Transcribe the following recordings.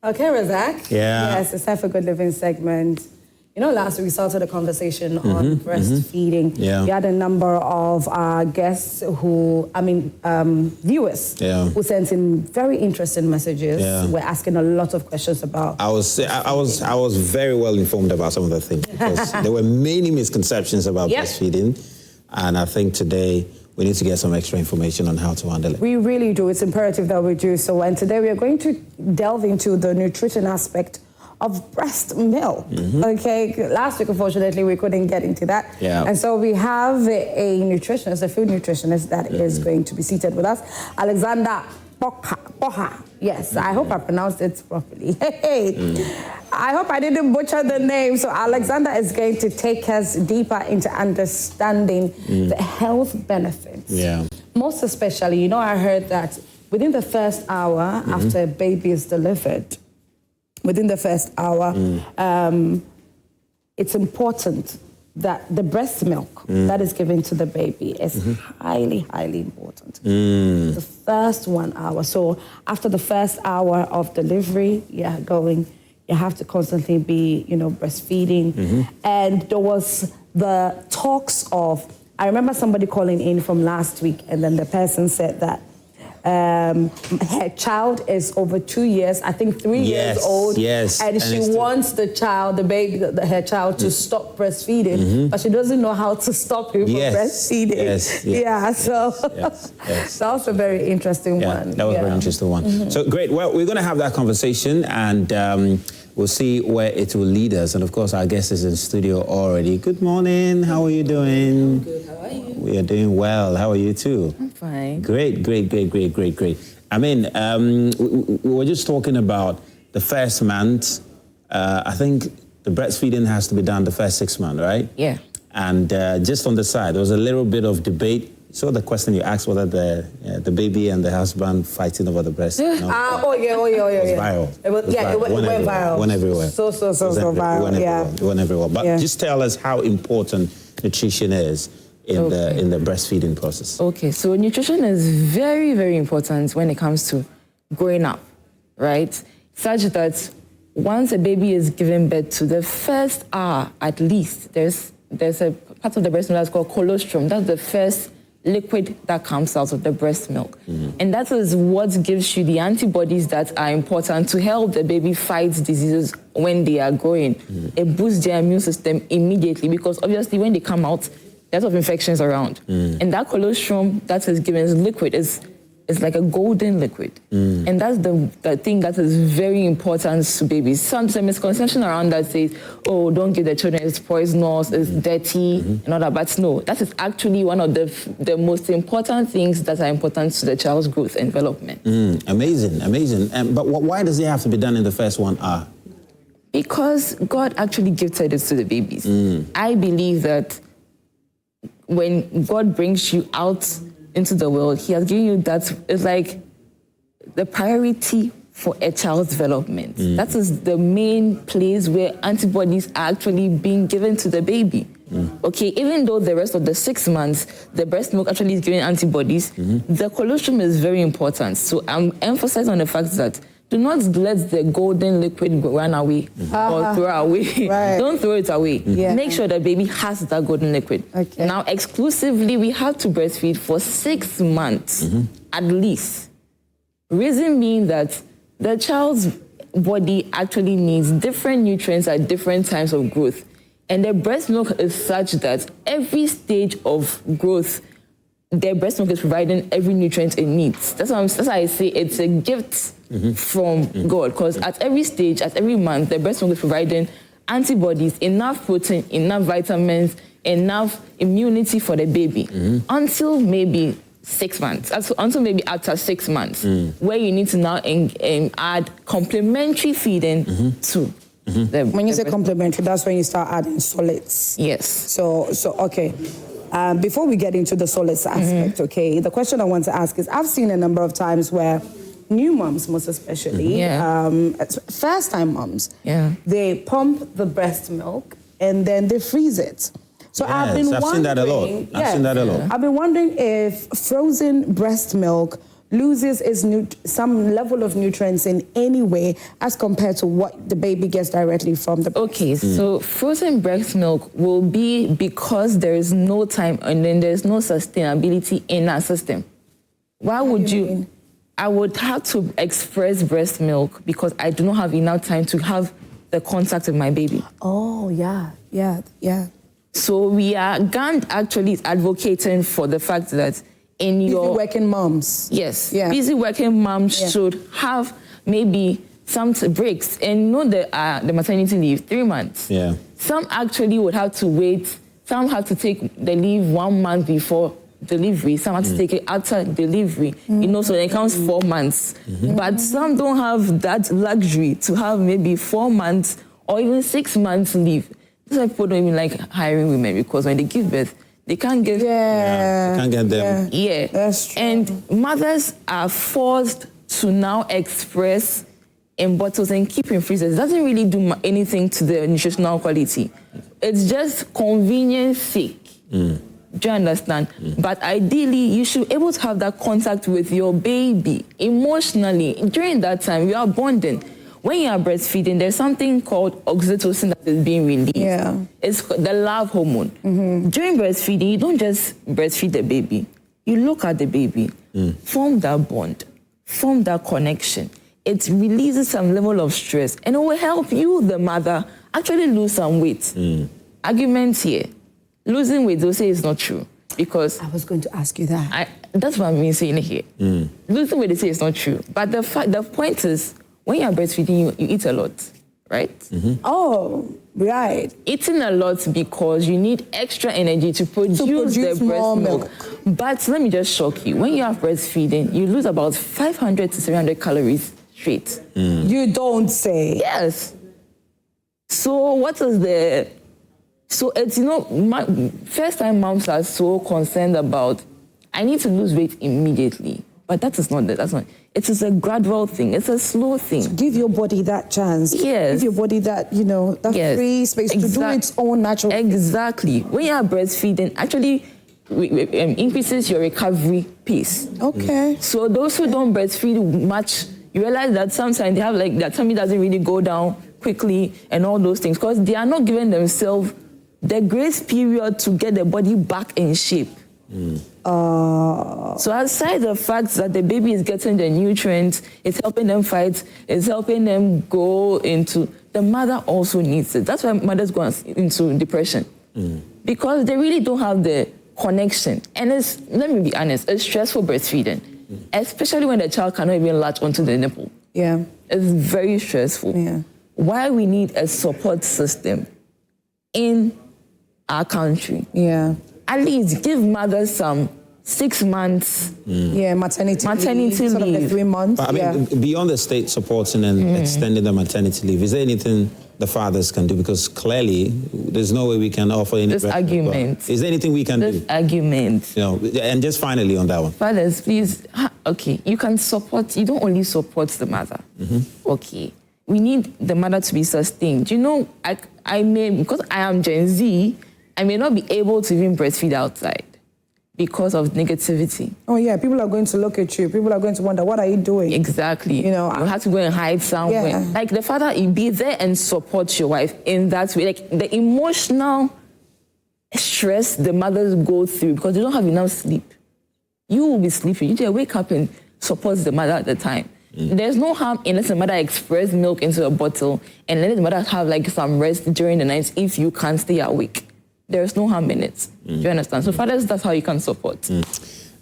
Okay, Razak. Yeah. Yes, it's time for Good Living segment. You know, last week we started a conversation on breastfeeding. Yeah. We had a number of guests viewers who sent in very interesting messages. Yeah. We're asking a lot of questions about. I was very well informed about some of the things because there were many misconceptions about breastfeeding, and I think today we need to get some extra information on how to handle it. We really do. It's imperative that we do so. And today we are going to delve into the nutrition aspect of breast milk. Okay, last week, unfortunately, we couldn't get into that. Yeah. And so we have a nutritionist, a food nutritionist that is going to be seated with us, Alexander Poha. Yes, I hope I pronounced it properly. I hope I didn't butcher the name. So Alexander is going to take us deeper into understanding the health benefits. Yeah. Most especially, you know, I heard that within the first hour after a baby is delivered, within the first hour, it's important that the breast milk that is given to the baby is highly, highly important. The first 1 hour. So after the first hour of delivery, you have to constantly be, breastfeeding. And there was the talks of, I remember somebody calling in from last week, and then the person said that her child is over 2 years, I think 3 years old. Yes. And she wants her child to stop breastfeeding, but she doesn't know how to stop him from breastfeeding. That was a very interesting one. That was a very interesting one. So great. Well, we're going to have that conversation, and we'll see where it will lead us. And of course, our guest is in studio already. Good morning. How are you doing? I'm good. How are you? We are doing well. How are you too? I'm fine. Great. I mean, we were just talking about the first month. I think the breastfeeding has to be done the first 6 months, right? Yeah. And just on the side, there was a little bit of debate. So the question you asked whether the baby and the husband fighting over the breast. Yeah. It was viral. It went viral. It went everywhere. So viral. It went everywhere. But just tell us how important nutrition is in the breastfeeding process. Okay, so nutrition is very, very important when it comes to growing up, right? Such that once a baby is given birth to, the first hour at least, there's a part of the breast milk that's called colostrum. That's the first liquid that comes out of the breast milk. And that is what gives you the antibodies that are important to help the baby fight diseases when they are growing. It boosts their immune system immediately because obviously when they come out, there's a lot of infections around. And that colostrum that is given as liquid is like a golden liquid. And that's the thing that is very important to babies. Some misconception around that says, oh, don't give the children, it's poisonous, it's dirty, and all that. But no, that is actually one of the most important things that are important to the child's growth and development. Amazing. But why does it have to be done in the first 1 hour? Because God actually gifted it to the babies. I believe that when God brings you out into the world, he has given you that. It's like the priority for a child's development. That is the main place where antibodies are actually being given to the baby. Okay, even though the rest of the 6 months, the breast milk actually is giving antibodies, the colostrum is very important. So I'm emphasizing on the fact that do not let the golden liquid run away or throw away. Don't throw it away. Make sure the baby has that golden liquid. Now, exclusively, we have to breastfeed for 6 months at least. Reason being that the child's body actually needs different nutrients at different times of growth. And the breast milk is such that every stage of growth, the breast milk is providing every nutrient it needs. That's why I say it's a gift from God, because at every stage, at every month, the breast milk is providing antibodies, enough protein, enough vitamins, enough immunity for the baby until maybe 6 months, until maybe after 6 months, where you need to now add complementary feeding to. When you say complementary, that's when you start adding solids. Yes. So okay. Before we get into the solids aspect, okay, the question I want to ask is, I've seen a number of times where new moms, most especially, first-time moms, they pump the breast milk and then they freeze it. So I've seen that a lot. I've seen that a lot. I've been wondering if frozen breast milk loses some level of nutrients in any way as compared to what the baby gets directly from the breast. Okay, so frozen breast milk will be because there is no time and then there's no sustainability in our system. Why would you? I would have to express breast milk because I do not have enough time to have the contact with my baby. Oh, yeah. So we are GAND actually is advocating for the fact that in Busy your working moms. yes, Yeah. busy working moms should have maybe some breaks and know the maternity leave 3 months. Yeah. Some actually would have to wait. Some have to take the leave 1 month before delivery. Some have to take it after delivery. So it counts 4 months. But some don't have that luxury to have maybe 4 months or even 6 months leave. That's why people don't even like hiring women, because when they give birth, they can't give. You can't get them. Yeah. That's true. And mothers are forced to now express in bottles and keep in freezers. It doesn't really do anything to the nutritional quality. It's just convenience sake. Do you understand? But ideally, you should be able to have that contact with your baby emotionally. During that time, you are bonding. When you are breastfeeding, there's something called oxytocin that is being released. Yeah. It's the love hormone. During breastfeeding, you don't just breastfeed the baby. You look at the baby, form that bond, form that connection. It releases some level of stress, and it will help you, the mother, actually lose some weight. Arguments here. Losing weight, they'll say it's not true, because I was going to ask you that. that's what I'm saying here. Losing weight, they say it's not true. But the point is, when you're breastfeeding, you eat a lot, right? Oh, right. Eating a lot because you need extra energy to produce the breast more milk. But let me just shock you. When you are breastfeeding, you lose about 500 to 700 calories straight. You don't say. Yes. So what is the... So it's, first-time moms are so concerned about, I need to lose weight immediately. But that's not. It is a gradual thing. It's a slow thing. Give your body that chance. Yes. Give your body that, that free space to do its own natural thing. Exactly. When you are breastfeeding, actually increases your recovery pace. Okay. So those who don't breastfeed much, you realize that sometimes they have their tummy doesn't really go down quickly and all those things, because they are not giving themselves the grace period to get the body back in shape. So aside the fact that the baby is getting the nutrients, it's helping them fight, it's helping them go into... The mother also needs it. That's why mothers go into depression. Because they really don't have the connection. And let me be honest, it's stressful breastfeeding. Especially when the child cannot even latch onto the nipple. Yeah. It's very stressful. Yeah. Why we need a support system in our country. Yeah. At least give mothers some 6 months. Yeah, maternity leave. Sort of the leave. 3 months. But I mean, beyond the state supporting and extending the maternity leave, is there anything the fathers can do? Because clearly, there's no way we can offer any... This argument. Is there anything we can do? This argument. And just finally on that one. Fathers, please, okay, you can support, you don't only support the mother. Okay. We need the mother to be sustained. I may, because I am Gen Z, I may not be able to even breastfeed outside because of negativity. Oh, yeah. People are going to look at you. People are going to wonder, what are you doing? Exactly. You have to go and hide somewhere. Yeah. Like the father, you be there and support your wife in that way. Like the emotional stress the mothers go through because they don't have enough sleep. You will be sleeping. You just wake up and support the mother at the time. There's no harm in letting the mother express milk into a bottle and let the mother have some rest during the night if you can't stay awake. There's no harm in it. Do you understand? So fathers, that's how you can support.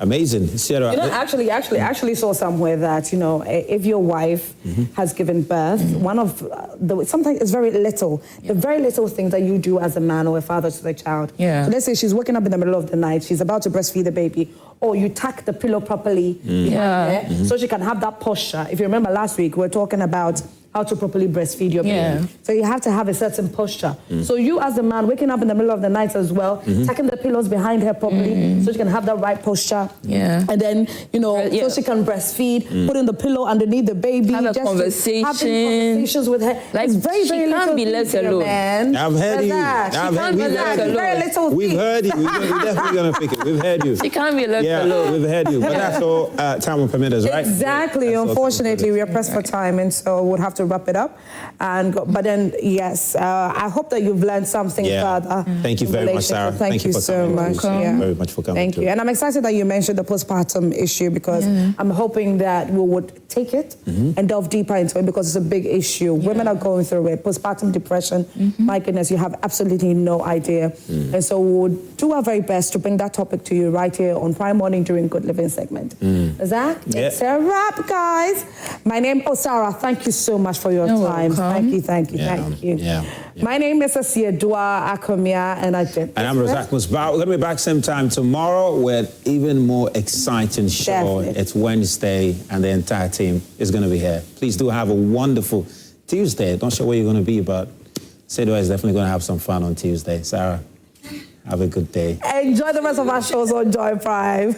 Amazing. Sarah, actually saw somewhere that, if your wife has given birth, one of sometimes it's very little, the very little things that you do as a man or a father to the child. Yeah. So let's say she's waking up in the middle of the night, she's about to breastfeed the baby, or you tuck the pillow properly behind her so she can have that posture. If you remember last week, we were talking about how to properly breastfeed your baby. Yeah. So you have to have a certain posture. So you as the man, waking up in the middle of the night as well, tucking the pillows behind her properly so she can have that right posture. Yeah. And then, so she can breastfeed, putting the pillow underneath the baby. Have a just conversation. Having conversations with her. Like, it's very, she very can't little be left things here, alone. man. I've heard you. We've very little We've things. heard you. We're definitely going to pick it. We've heard you. She can't be left Yeah, alone. we've heard you. But that's all time will permit us, right? Exactly. That's all Unfortunately, time we are pressed for time, and so we'll have to wrap it up. But then, yes, I hope that you've learned something further. Thank you very much, Sarah. Thank you so much. Thank you very much for coming. Thank you. And I'm excited that you mentioned the postpartum issue because I'm hoping that we would take it and delve deeper into it because it's a big issue. Women are going through it. Postpartum depression, my goodness, you have absolutely no idea. And so we'll do our very best to bring that topic to you right here on Prime Morning during Good Living segment. Zach, it's a wrap, guys. My name, Sarah, thank you so much for your time. Welcome. Thank you. Yeah. My name is Asiedua Akomia, and I'm Razak Musbah. We're going to be back same time tomorrow with even more exciting show. Definitely. It's Wednesday, and the entire team is going to be here. Please do have a wonderful Tuesday. Not sure where you're going to be, but Asiedua is definitely going to have some fun on Tuesday. Sarah, have a good day. Enjoy the rest of our shows on Joy Prime.